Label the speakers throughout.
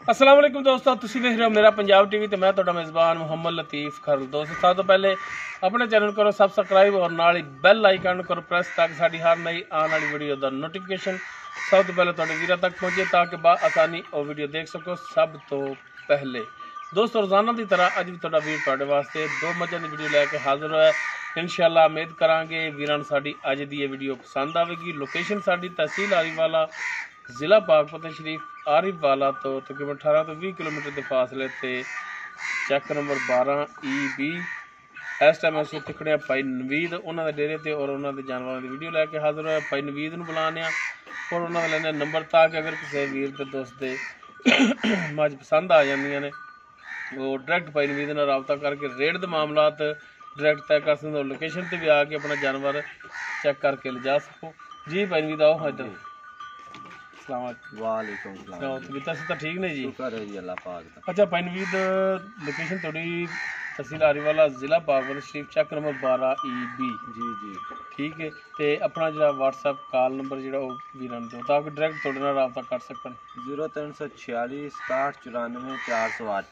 Speaker 1: अस्सलाम वालेकुम दोस्तों, तुसीं देख रहे हो मेरा पंजाब टीवी तो मैं तुहाडा मेज़बान मुहम्मद लतीफ़ खरल। दोस्तों सब तो पहले अपने चैनल करो सबसक्राइब और नाल ही बैल आइकन करो प्रेस ताकि साडी हर नई आने वाली वीडियो का नोटिफिकेशन सब तो पहले तुहाडे वीरां तक पहुंचे ताकि आसानी और वीडियो देख सको। सब तो पहले दोस्तों रोज़ाना की तरह अज भी तुहाडा वीर तुहाडे वास्ते दो मज़े की वीडियो लैके हाजिर होया। इंशाअल्लाह उम्मीद करांगे वीरां साडी अज दी ये वीडियो पसंद आवेगी। लोकेशन साडी तहसील आरीवाला, जिला पाकपतन शरीफ आरीवाला तो तकरीबन 18 तो 20 किलोमीटर के फासले ते चैक नंबर 12 EB। इस टाइम अस उत्थे खड़े भाई नवीद उन्होंने डेरे ते और उन्होंने जानवरों की वीडियो लैके हाजिर होया। भाई नवीद नूं बुलाने और उन्होंने लेने नंबर ताकि अगर किसी वीर के दोस्त दे मज पसंद आ जांदियां ने वो डायरैक्ट भाई नवीद नाल राबता करके रेट दे मामलात डायरैक्ट तय कर सकते हो। लोकेशन ते भी आके अपना जानवर चेक करके ले जा सको। जी भाई नवीद आओ हाँ इधर।
Speaker 2: वालेकुम सलाम।
Speaker 1: तबीयत तो ठीक ने जी?
Speaker 2: शुक्र है जी अल्लाह पाक दा।
Speaker 1: अच्छा भाई नवीद लोकेशन थोड़ी तहसील आरीवाला, जिला पाकपतन शरीफ, चैक नंबर 12 EB।
Speaker 2: जी जी
Speaker 1: ठीक है तो अपना जो व्हाट्सएप कॉल नंबर जो वीरां नूं दो ताकि डायरैक्ट तुहाडे नाल राबता कर सकन।
Speaker 2: 0346 67 94 408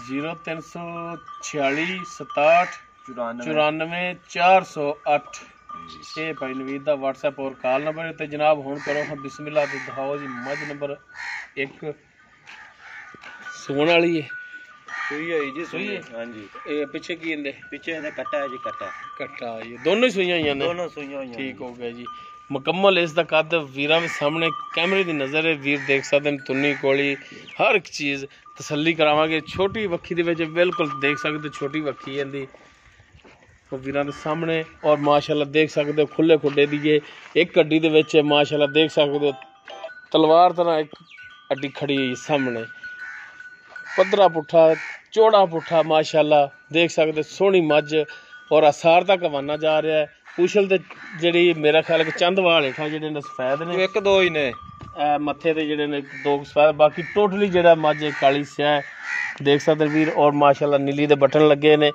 Speaker 1: 0346 67 94 408 ये भाई नवीद का व्हाट्सएप और कॉल नंबर है। तो जनाब हुण करो हाँ बिस्मिल्लाह ते दिखाओ जी मझ नंबर 1 सूण वाली है।
Speaker 2: सुई है जी
Speaker 1: सुई है?
Speaker 2: हां जी।
Speaker 1: ये पीछे की इंदे
Speaker 2: पीछे इहदा कट्टा है जी,
Speaker 1: कट्टा ये दोनों ही सुइयां हुई ने?
Speaker 2: दोनों सुइयां हुई
Speaker 1: ठीक हो गया जी। मुकम्मल इसका कद वीरां दे सामने कैमरे की नज़र है। वीर देख सकते हैं तुन्नी कोली हर एक चीज़ तसल्ली करावांगे। छोटी वक्खी दे विच बिल्कुल देख सकते छोटी वक्खी है इहदी वीरां दे सामने और माशाअल्लाह देख सकते हो खुले खुडे दी एक अड्डी दे विच माशाअल्लाह देख सकते हो तलवार तरह एक अड्डी खड़ी हुई सामने। पद्धरा पुट्ठा चौड़ा पुट्ठा माशाअल्लाह देख सकते सोहनी मझ और असार तक हवाना जा रहा है। पूछल ते जिहड़ी मेरा ख्याल है कि चंद वाल हेठा जिहड़े ने सफेद ने,
Speaker 2: एक दो ही ने
Speaker 1: मत्थे ते जिहड़े ने दो सफेद, बाकी टोटली जिहड़ा मझ काली स्याह देख सकते वीर और माशाअल्लाह नीली दे बटन लगे ने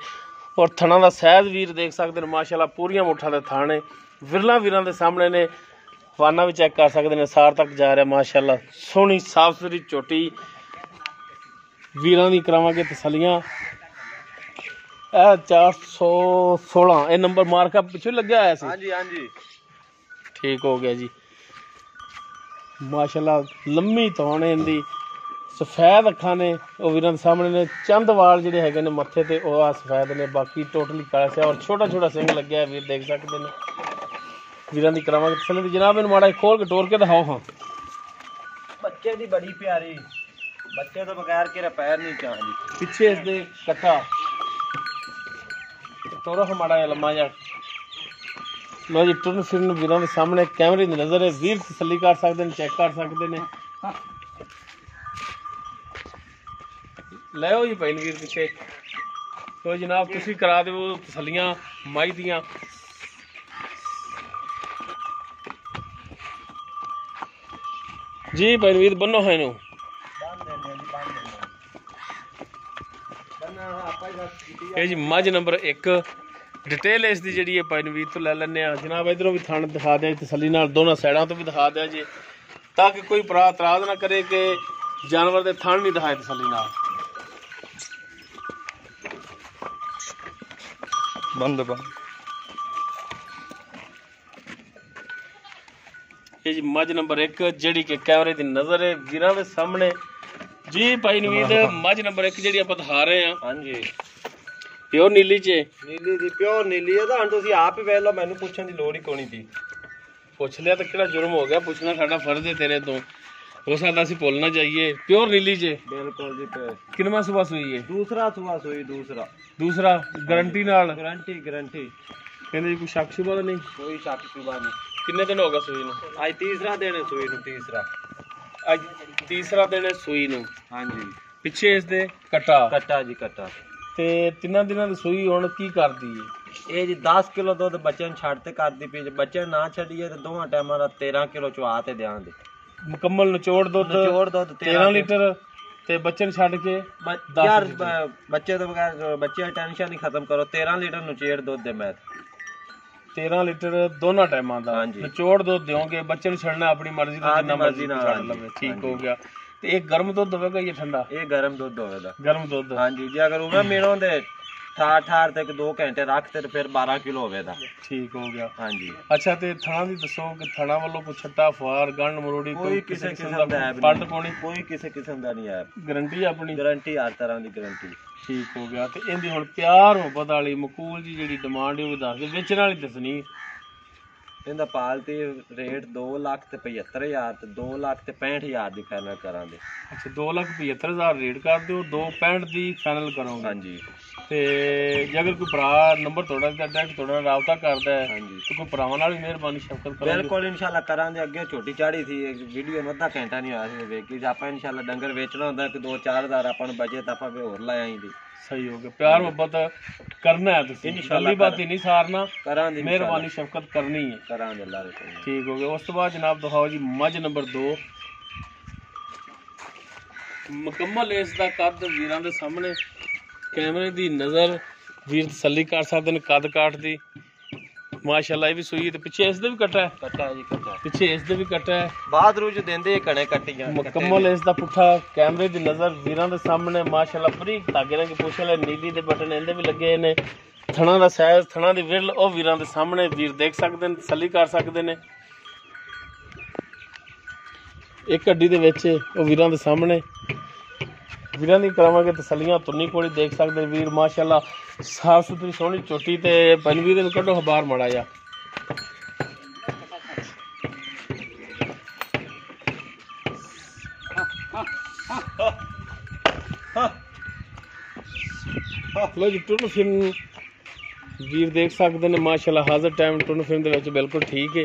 Speaker 1: और थणा दा सैज वीर देख सकते हैं माशाअल्लाह पूरियां मुठा दे थाने विरला वीरां दे सामने ने। वाना भी चेक कर सकते हैं सार तक जा रहा माशाअल्लाह सोहनी साफ सुथरी चोटी वीरां दी करावांगे तसलियां। 416 ये नंबर मार्का पिछू लग्या होया सी?
Speaker 2: हां जी हां जी
Speaker 1: ठीक हो गया जी। माशाअल्लाह लम्मी तौण है इहदी, सफेद अखां ने वो वीरां दे सामने ने। चंद वाल जिहड़े हैगे ने मत्थे ते वो आ सफेद ने, बाकी टोटली काला से और छोटा छोटा सिंग लग्या है वीर देख सकते हैं। वीरां दी करावांगे तसल्ली। जनाब इन्हूं माड़ा खोल के टोर के दिखाओ हाँ।
Speaker 2: बच्चे दी बड़ी प्यारी, बच्चे तो बगैर के पैर नहीं चाहती।
Speaker 1: पिछे इसदे कट्टा तोरो हमारा लम्मा जा लो जी। टुरन फिरन वीरां दे सामने कैमरे की नज़र है। वीर तसल्ली कर सकते हैं, चेक कर सकते हैं। लो जी भाई वीर पिछे तो जनाब तुसी करा दो तसलियां माई दियां। जी भाई वीर बनो है इनू ये जी मझ नंबर 1 डिटेल इसकी जी है भाई नवीद तो लै लें। जनाब इधरों भी थण दिखा दिया तसली नाल, दोनों साइडों तो भी दिखा दिया जी ताकि कोई भरा इतराज ना करे कि जानवर के थण नहीं दिखाए तसली नाल।
Speaker 2: बंद
Speaker 1: ये जी मझ नंबर 1 जी कि कैमरे की नज़र है वीरां दे सामने। जी भाई नवीद मझ नंबर 1 जी आप दिखा रहे हैं।
Speaker 2: हां जी
Speaker 1: प्योर नीली च
Speaker 2: नीली दी प्योर नीली है। तो तुसीं आप ही वेख लो, मैनू पुछण दी लोड़ ही कोनी थी।
Speaker 1: पुछ लिया तो किहड़ा जुर्म हो गया, पूछना साडा फर्ज है तेरे तो, हो सकता असीं भुल ना जाइए। प्योर नीली च
Speaker 2: बिल्कुल जी।
Speaker 1: किनवा सुबह सुई है?
Speaker 2: दूसरा सुबह सुई,
Speaker 1: दूसरा गारंटी नाल?
Speaker 2: गारंटी
Speaker 1: कहंदे जी कोई शक शुबा तो नहीं?
Speaker 2: कोई शक शुबा नहीं।
Speaker 1: किन्ने दिन हो गए सुई नूं?
Speaker 2: आज तीसरा दिन है सुई नूं,
Speaker 1: अज तीसरा दिन है सुई नूं।
Speaker 2: हां जी।
Speaker 1: पिछे इसदे कट्टा
Speaker 2: जी कट्टा
Speaker 1: ते 3 दिनां दी सुई हुण की करदी है?
Speaker 2: ये जी 10 किलो दुध बच्चे छड्डते करदी पई। बच्चे ना छड्डिए तो दोवां टाइमां दा 13 किलो चवा ते देंगे।
Speaker 1: मुकम्मल निचोड़ दुध 13 लीटर ते बच्चे छड्ड के
Speaker 2: यार बच्चे तो बगैर बच्चे टेंशन ही खत्म करो। 13 लीटर नुचेड़ दुध दे मैं
Speaker 1: 13 लीटर दोनों टाइमां दा निचोड़ दुध दोगे। बच्चे छड्डना अपनी मर्जी दा, जिन्ना मर्जी छड्ड लवे। ठीक हो गया। ਤੇ ਇਹ ਗਰਮ ਦੁੱਧ ਹੋਵੇਗਾ ਜਾਂ ਠੰਡਾ?
Speaker 2: ਇਹ ਗਰਮ ਦੁੱਧ ਹੋਵੇਗਾ।
Speaker 1: ਗਰਮ ਦੁੱਧ।
Speaker 2: ਹਾਂਜੀ, ਜੇ ਅਗਰ ਉਵੇਂ ਮਿਣੋ ਤੇ ਠਾਰ ਤੇ 2 ਘੰਟੇ ਰੱਖਤੇ ਤੇ ਫਿਰ 12 ਕਿਲੋ ਹੋਵੇਗਾ।
Speaker 1: ਠੀਕ ਹੋ ਗਿਆ।
Speaker 2: ਹਾਂਜੀ।
Speaker 1: ਅੱਛਾ, ਤੇ ਥਣਾ ਦੀ ਦੱਸੋ ਕਿ ਥਣਾ ਵੱਲੋਂ ਕੋਈ ਛੱਟਾ ਫੁਆਰ ਗੰਢ ਮਰੋੜੀ
Speaker 2: ਕੋਈ ਕਿਸੇ ਕਿਸਮ ਦਾ ਐਬ
Speaker 1: ਪੱਟ ਪਾਉਣੀ?
Speaker 2: ਕੋਈ ਕਿਸੇ ਕਿਸਮ ਦਾ ਨਹੀਂ ਐਬ।
Speaker 1: ਗਰੰਟੀ ਆਪਣੀ?
Speaker 2: ਗਾਰੰਟੀ ਹਰ ਤਰ੍ਹਾਂ ਦੀ ਗਾਰੰਟੀ। ਮੁਹੱਬਤ
Speaker 1: ਹੋ ਗਿਆ। ਤੇ ਇਹਦੀ ਹੁਣ ਪਿਆਰ ਮੁਹੱਬਤ ਵਾਲੀ ਮਕੂਲ ਜੀ ਜਿਹੜੀ ਡਿਮਾਂਡ ਉਹ ਵੀ ਦੱਸ ਦੇ, ਵੇਚਣ ਵਾਲੀ ਦੱਸਣੀ।
Speaker 2: ਇਹਦਾ ਪਾਲਤੀ ਰੇਟ 2,75,000 ਤੇ 2,65,000 ਦੀ ਫਾਈਨਲ ਕਰਾਂਗੇ।
Speaker 1: ਅੱਛਾ, 2,75,000 ਰੇਟ ਕਰ ਦਿਓ, 2,65 ਦੀ ਫਾਈਨਲ ਕਰੋਗੇ।
Speaker 2: ਹਾਂਜੀ।
Speaker 1: ਤੇ ਜੇ ਅਗਰ ਕੋਈ ਭਰਾ ਨੰਬਰ ਤੁਹਾਡਾ ਡਾਇਰੈਕਟ ਤੁਹਾਡਾ ਰਾਬਤਾ ਕਰਦਾ ਹੈ,
Speaker 2: ਹਾਂਜੀ,
Speaker 1: ਤਾਂ ਕੋਈ ਭਰਾਵਾਂ ਨਾਲ ਵੀ ਮਿਹਰਬਾਨੀ ਸ਼ਫਕਤ ਕਰੋ।
Speaker 2: ਬਿਲਕੁਲ ਇਨਸ਼ਾਅੱਲਾ ਕਰਾਂਗੇ। ਅੱਗੇ ਛੋਟੀ ਚਾੜੀ ਸੀ ਵੀਡੀਓ ਨੂੰ ਅੱਧਾ ਘੰਟਾ ਨਹੀਂ ਹੋਇਆ ਸੀ ਵੇਖੀ। ਆਪਾਂ ਇਨਸ਼ਾਅੱਲਾ ਡੰਗਰ ਵੇਚਣਾ ਹੁੰਦਾ ਕਿ 2-4 ਹਜ਼ਾਰ ਆਪਾਂ ਨੂੰ ਬਚੇ ਤਾਂ ਆਪਾਂ ਵੀ ਹੋਰ ਲੈ ਆਈਂਦੀ।
Speaker 1: ਸਹੀ ਹੋ ਗਿਆ। ਪਿਆਰ ਮੁਹੱਬਤ ਕਰਨਾ ਹੈ ਤੁਸੀਂ, ਇਨਸ਼ਾਅੱਲਾ ਬਾਤ ਹੀ ਨਹੀਂ ਸਾਰਨਾ,
Speaker 2: ਕਰਾਂਗੇ।
Speaker 1: ਮਿਹਰਬਾਨੀ ਸ਼ਫਕਤ ਕਰਨੀ ਹੈ।
Speaker 2: ਕਰਾਂਗੇ ਅੱਲਾਹ ਦੇ ਹੁਕਮ।
Speaker 1: ਠੀਕ ਹੋ ਗਿਆ। ਉਸ ਤੋਂ ਬਾਅਦ ਜਨਾਬ ਦਿਖਾਓ ਜੀ ਮੱਝ ਨੰਬਰ 2। ਮੁਕੰਮਲ ਇਸ ਦਾ ਕੱਦ ਵੀਰਾਂ ਦੇ ਸਾਹਮਣੇ, ਕੈਮਰੇ ਦੀ ਨਜ਼ਰ ਵੀਰ ਤਸੱਲੀ ਕਰ ਸਕਦੇ ਨੇ ਕੱਦ ਕਾਠ ਦੀ। ਮਾਸ਼ਾਅੱਲਾ ਇਹ ਵੀ ਸੂਈ ਤੇ ਪਿੱਛੇ ਇਸ ਦੇ ਵੀ ਕੱਟਾ ਹੈ।
Speaker 2: ਕੱਟਾ ਜੀ ਕੱਟਾ,
Speaker 1: ਪਿੱਛੇ ਇਸ ਦੇ ਵੀ ਕੱਟਾ ਹੈ।
Speaker 2: ਬਾਅਦ ਰੂਜ ਦਿੰਦੇ ਘਣੇ ਕੱਟੀਆਂ।
Speaker 1: ਮੁਕੰਮਲ ਇਸ ਦਾ ਪੁੱਠਾ ਕੈਮਰੇ ਦੀ ਨਜ਼ਰ ਵੀਰਾਂ ਦੇ ਸਾਹਮਣੇ। ਮਾਸ਼ਾਅੱਲਾ ਬਰੀਕ ਧਾਗੇ ਨਾਲ ਪੁੱਛ ਲੈ, ਨੀਲੀ ਦੇ ਬਟਨ ਇਹਦੇ ਵੀ ਲੱਗੇ ਨੇ। ਥਣਾ ਦਾ ਸਾਈਜ਼, ਥਣਾ ਦੀ ਵਿਰਲ ਉਹ ਵੀਰਾਂ ਦੇ ਸਾਹਮਣੇ ਵੀਰ ਦੇਖ ਸਕਦੇ ਨੇ, ਤਸੱਲੀ ਕਰ ਸਕਦੇ ਨੇ। ਇੱਕ ਹੱਡੀ ਦੇ ਵਿੱਚ ਉਹ ਵੀਰਾਂ ਦੇ ਸਾਹਮਣੇ ਵੀਰਾਂ ਦੀ ਕਰਾਵਾਂਗੇ ਤਸੱਲੀਆਂ। ਤੁੰਨੀ ਕੋਲੀ ਦੇਖ ਸਕਦੇ ਨੇ ਵੀਰ। ਮਾਸ਼ਾਅੱਲਾ ਸਾਫ ਸੁਥਰੀ ਸੋਹਣੀ ਝੋਟੀ ਤੇ ਪਨਵੀ ਦੇ ਕੱਢੋ ਬਾਹਰ ਮਾੜਾ ਜਾ। ਲੋ ਜੀ ਟੁਰਨ ਫਿਰਨ ਵੀਰ ਦੇਖ ਸਕਦੇ ਨੇ। ਮਾਸ਼ਾਅੱਲਾ ਹਾਜ਼ਰ ਟਾਈਮ ਟੁਰਨ ਫਿਰਨ ਦੇ ਵਿੱਚ ਬਿਲਕੁਲ ਠੀਕ ਹੈ।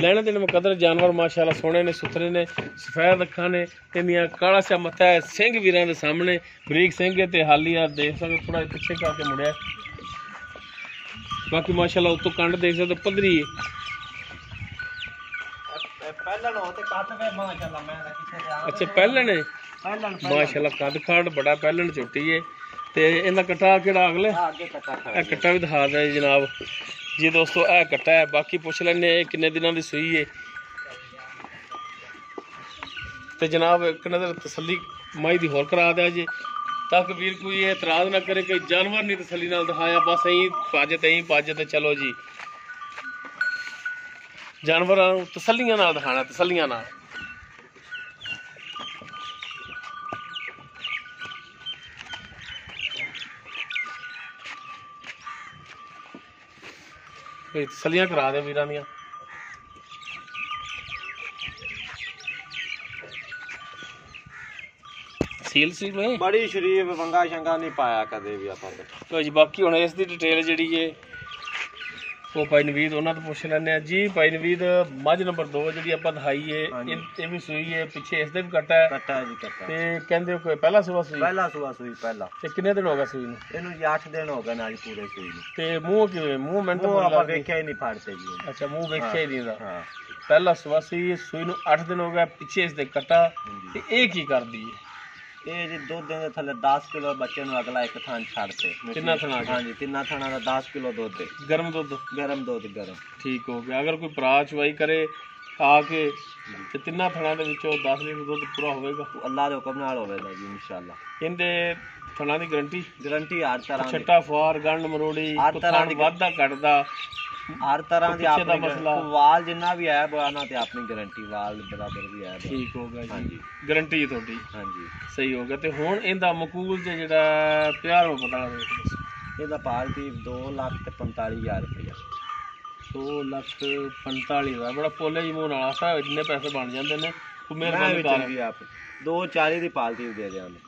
Speaker 1: ਲੈਣੇ ਦੇ ਮੁਕੱਦਰ ਜਾਨਵਰ ਮਾਸ਼ਾਅੱਲਾ ਸੋਹਣੇ ਨੇ, ਸੁਥਰੇ ਨੇ, ਸਫੈਦ ਅੱਖਾਂ ਨੇ, ਇਹਦੀਆਂ ਕਾਲਾ ਸਾ ਮੱਥਾ ਹੈ। ਸਿੰਘ ਵੀਰਾਂ ਦੇ ਸਾਹਮਣੇ ਬਰੀਕ ਸਿੰਘ ਹੈ ਤੇ ਹਾਲੀ ਆ ਦੇਖ ਸਕਦੇ ਥੋੜਾ ਪਿੱਛੇ ਕਰਕੇ ਮੁੜਿਆ। ਬਾਕੀ ਮਾਸ਼ਾਅੱਲਾ ਉੱਤੋਂ ਕੰਡ ਦੇਖ ਸਕਦੇ ਪੱਧਰੀ ਹੈ। ਅੱਛਾ ਪਹਿਲਣ ਹੈ। ਮਾਸ਼ਾਅੱਲਾ ਕੱਦ ਖਾੜ ਬੜਾ ਪਹਿਲਣ ਝੋਟੀ ਹੈ। ਤੇ ਇਹਦਾ ਕੱਟਾ ਕਿਹੜਾ ਅਗਲੇ? ਇਹ ਕੱਟਾ ਵੀ ਦਿਖਾ ਦੇ ਜਨਾਬ ਜੀ ਦੋਸਤੋ। ਇਹ ਕੱਟਾ ਹੈ। ਬਾਕੀ ਪੁੱਛ ਲੈਂਦੇ ਇਹ ਕਿੰਨੇ ਦਿਨਾਂ ਦੀ ਸੂਈ ਹੈ। ਤੇ ਜਨਾਬ ਇੱਕ ਨਜ਼ਰ ਤਸੱਲੀ ਮਾਈ ਦੀ ਹੋਰ ਕਰਾ ਦਿਆ ਜੀ, ਤਾਂ ਕਿ ਵੀਰ ਕੋਈ ਇਤਰਾਜ਼ ਨਾ ਕਰੇ ਕਿ ਜਾਨਵਰ ਨਹੀਂ ਤਸੱਲੀ ਨਾਲ ਦਿਖਾਇਆ, ਬਸ ਐਂ ਭੱਜ ਤੇ ਚਲੋ ਜੀ। ਜਾਨਵਰਾਂ ਨੂੰ ਤਸੱਲੀਆਂ ਨਾਲ ਦਿਖਾਣਾ, ਤਸੱਲੀਆਂ ਨਾਲ। ਤਸੱਲੀਆਂ ਕਰਾ ਦੇ ਵੀਰਾਂ ਦੀਆਂ। ਸੀਲ ਸੀ ਮੈਂ
Speaker 2: ਬੜੀ ਸ਼ਰੀਫ, ਵੰਗਾ ਸ਼ੰਗਾ ਨਹੀਂ ਪਾਇਆ ਕਦੇ ਵੀ ਆਪਾਂ
Speaker 1: ਤੇ ਜੀ। ਬਾਕੀ ਹੁਣ ਇਸ ਦੀ ਡਿਟੇਲ ਜਿਹੜੀ ਏ ਉਹ ਭਾਈ ਨਵੀਦ ਉਹਨਾਂ ਤੋਂ ਪੁੱਛ ਲੈਂਦੇ ਆ ਜੀ। ਭਾਈ ਨਵੀਦ ਮੱਝ ਨੰਬਰ 2 ਜਿਹੜੀ ਆਪਾਂ ਦਿਖਾਈ ਏ ਇਹ ਵੀ ਸੂਈ ਏ, ਪਿੱਛੇ ਇਸ ਦੇ ਵੀ ਕੱਟਾ ਹੈ।
Speaker 2: ਕੱਟਾ ਜੀ ਕੱਟਾ।
Speaker 1: ਤੇ ਕਹਿੰਦੇ ਕੋਈ ਪਹਿਲਾ ਸੂਆ ਸੂਈ?
Speaker 2: ਪਹਿਲਾ ਸੂਆ ਸੂਈ ਪਹਿਲਾ।
Speaker 1: ਤੇ ਕਿੰਨੇ ਦਿਨ ਹੋ ਗਏ ਸੂਈ ਨੂੰ?
Speaker 2: ਇਹਨੂੰ 8 ਦਿਨ ਹੋ ਗਏ ਨਾਲ ਪੂਰੇ ਸੂਈ ਨੂੰ।
Speaker 1: ਤੇ ਮੂੰਹ ਕਿਵੇਂ? ਮੂੰਹ ਮੈਂ ਤਾਂ
Speaker 2: ਆਪਾਂ ਵੇਖਿਆ ਹੀ ਨਹੀਂ ਫੜਦੇ ਜੀ।
Speaker 1: ਅੱਛਾ, ਮੂੰਹ ਵੇਖਿਆ ਹੀ ਨਹੀਂ ਦਾ।
Speaker 2: ਹਾਂ,
Speaker 1: ਪਹਿਲਾ ਸੂਆ ਸੂਈ ਨੂੰ 8 ਦਿਨ ਹੋ ਗਏ, ਪਿੱਛੇ ਇਸ ਦੇ ਕੱਟਾ। ਤੇ ਇਹ ਕੀ ਕਰਦੀ ਏ?
Speaker 2: ਇਹ ਜੀ 2 ਦਿਨ ਦੇ ਥੱਲੇ 10 ਕਿਲੋ ਬੱਚੇ ਨੂੰ ਅਗਲਾ ਇੱਕ ਥਾਂ ਛੱਡਤੇ।
Speaker 1: ਤਿੰਨਾਂ ਥਣਾ?
Speaker 2: ਹਾਂਜੀ, ਤਿੰਨਾਂ ਥਾਣਾ ਦਾ 10 ਕਿਲੋ ਦੁੱਧ ਹੈ।
Speaker 1: ਗਰਮ ਦੁੱਧ?
Speaker 2: ਗਰਮ ਦੁੱਧ ਗਰਮ।
Speaker 1: ਠੀਕ ਹੋ ਗਿਆ। ਅਗਰ ਕੋਈ ਭਰਾ ਚਵਾਈ ਕਰੇ ਆ ਕੇ ਤੇ ਤਿੰਨਾਂ ਥਣਾਂ ਦੇ ਵਿੱਚੋਂ 10 ਲੀਟਰ ਦੁੱਧ ਪੂਰਾ ਹੋਵੇਗਾ?
Speaker 2: ਅੱਲਾਹ ਦੇ ਹੁਕਮ ਨਾਲ ਹੋਵੇਗਾ ਜੀ ਇਨਸ਼ਾਅੱਲਾ।
Speaker 1: ਇਹਦੇ ਥਣਾਂ ਦੀ ਗਰੰਟੀ?
Speaker 2: ਗਰੰਟੀ ਹਰ ਤਰ੍ਹਾਂ ਦੀ।
Speaker 1: ਛੱਟਾ ਫੁਆਰ ਗੰਢ ਮਰੋੜੀ
Speaker 2: ਹਰ ਤਰ੍ਹਾਂ ਦੀ
Speaker 1: ਵਾਧਾ ਕੱਢਦਾ
Speaker 2: ਹਰ ਤਰ੍ਹਾਂ ਦੀ
Speaker 1: ਆਪਣੀ ਮਸਲਾ
Speaker 2: ਵਾਲ ਜਿੰਨਾ ਵੀ ਹੈ ਬਣਾ ਤੇ ਆਪਣੀ ਗਾਰੰਟੀ ਵਾਲ ਬਰਾਬਰ ਵੀ ਹੈ।
Speaker 1: ਠੀਕ ਹੋ ਗਿਆ ਜੀ।
Speaker 2: ਹਾਂਜੀ,
Speaker 1: ਗਾਰੰਟੀ ਹੈ ਤੁਹਾਡੀ।
Speaker 2: ਹਾਂਜੀ,
Speaker 1: ਸਹੀ ਹੋ ਗਿਆ। ਤੇ ਹੁਣ ਇਹਦਾ ਮਕੂਲ ਤੇ ਜਿਹੜਾ ਪਿਆਰ ਉਹ ਪਤਾ
Speaker 2: ਇਹਦਾ ਪਾਲਤੀ 2,45,000 ਰੁਪਇਆ।
Speaker 1: 2,45,000 ਬੜਾ ਪੋਲੇ ਜੀ ਮੂੰਹ ਨਾਲ ਆ, ਇੰਨੇ ਪੈਸੇ ਬਣ ਜਾਂਦੇ ਨੇ। ਕੋਈ ਮਿਹਰਬਾਨੀ ਕਰ
Speaker 2: ਆਪ 2,40,000 ਦੀ ਪਾਲਤੀ ਦੇ ਦਿਆਂਗੇ।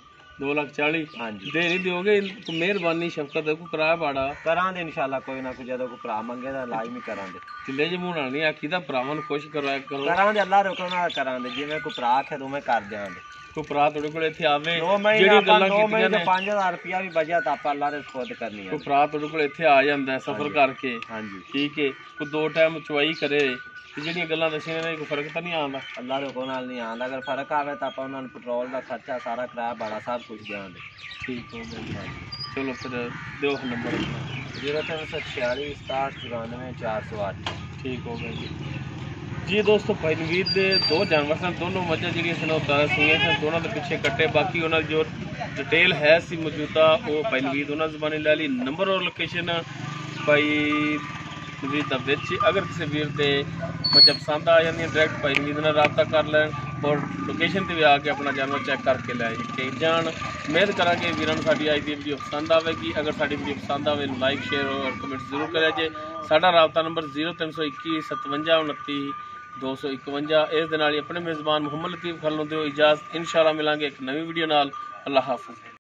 Speaker 1: 2,40,000?
Speaker 2: ਹਾਂਜੀ।
Speaker 1: ਦੇ ਨਹੀਂ ਦਿਓਗੇ? ਮਿਹਰਬਾਨੀ ਸ਼ਫਕਤ ਕੋਈ ਕਿਰਾਇਆ ਭਾੜਾ
Speaker 2: ਕਰਾਂਗੇ ਇਨਸ਼ਾਅੱਲਾ। ਕੋਈ ਨਾ ਕੋਈ ਜਦੋਂ ਕੋਈ ਭਰਾ ਮੰਗੇ ਤਾਂ ਲਾਜ਼ਮੀ ਕਰਾਂਗੇ।
Speaker 1: ਢਿੱਲੇ ਜਿਹੇ ਮੂੰਹ ਨਾਲ ਨਹੀਂ ਆਖੀਦਾ, ਭਰਾਵਾਂ ਨੂੰ ਖੁਸ਼ ਕਰਵਾਇਆ ਕਰੋ।
Speaker 2: ਕਰਾਂਗੇ ਅੱਲਾਹ ਦੇ ਹੁਕਮ ਨਾਲ ਕਰਾਂਗੇ। ਜਿਵੇਂ ਕੋਈ ਭਰਾ ਆਖੇ ਉਵੇਂ ਕਰ ਦਿਆਂਗੇ।
Speaker 1: ਕੋਈ ਭਰਾ ਤੁਹਾਡੇ ਕੋਲ ਇੱਥੇ ਆਵੇ
Speaker 2: ਜਿਹੜੀਆਂ ਗੱਲਾਂ ਕੀਤੀਆਂ ਨੇ 5,000 ਰੁਪਇਆ ਵੀ ਬਚਿਆ ਤਾਂ ਆਪਾਂ ਅੱਲਾਹ ਦੇ ਸਪੁਰਦ ਕਰਨੀ ਹੈ।
Speaker 1: ਕੋਈ ਭਰਾ ਤੁਹਾਡੇ ਕੋਲ ਇੱਥੇ ਆ ਜਾਂਦਾ ਸਫ਼ਰ ਕਰਕੇ,
Speaker 2: ਹਾਂਜੀ
Speaker 1: ਠੀਕ ਹੈ, ਕੋਈ 2 ਟਾਈਮ ਚਵਾਈ ਕਰੇ ਤੇ ਜਿਹੜੀਆਂ ਗੱਲਾਂ ਦੱਸੀਆਂ ਨੇ ਕੋਈ ਫਰਕ ਤਾਂ ਨਹੀਂ ਆਉਂਦਾ?
Speaker 2: ਅੱਲਾਹ ਦੇ ਹੁਕਮ ਨਾਲ ਨਹੀਂ ਆਉਂਦਾ। ਅਗਰ ਫਰਕ ਆਵੇ ਤਾਂ ਆਪਾਂ ਉਹਨਾਂ ਨੂੰ ਪੈਟਰੋਲ ਦਾ ਖਰਚਾ ਸਾਰਾ ਕਿਰਾਇਆ ਭਾੜਾ ਸਭ ਕੁਝ ਦਿਆਂਗੇ।
Speaker 1: ਠੀਕ ਹੋ ਗਿਆ। ਚਲੋ ਫਿਰ ਦਿਓ ਨੰਬਰ।
Speaker 2: 0346 67 94 408।
Speaker 1: ਠੀਕ ਹੋ ਗਿਆ ਜੀ। जी दोस्तों भाई नवीद के दो जानवर सन दोनों मझां जिहड़ियां सन ओह ताज़ा सूईयां सन दोनों के पिछे कट्टे बाकी उन्होंने जो डिटेल है सी मौजूदा वो भाई नवीद उन्होंने ज़बानी लै ली नंबर और लोकेशन भाई नवीद का बिच अगर किसी वीर के मझां पसंद आ जाती डायरैक्ट भाई नवीद नाल रब्ता कर लैन और लोकेशन पर भी आके अपना जानवर चैक करके लै जान। उम्मीद करा कि वीरों साडी अज की वीडियो पसंद आएगी। अगर साडी वीडियो पसंद आए लाइक शेयर और कमेंट जरूर करें जे। साडा रब्ता नंबर 0321 57 29 251। इस दे नाल ही अपने मेज़बान मुहम्मद लतीफ़ खलनों दिओ इजाज़त। इंशाअल्लाह मिलांगे एक नवी वीडियो नाल। अल्लाह हाफ़िज़।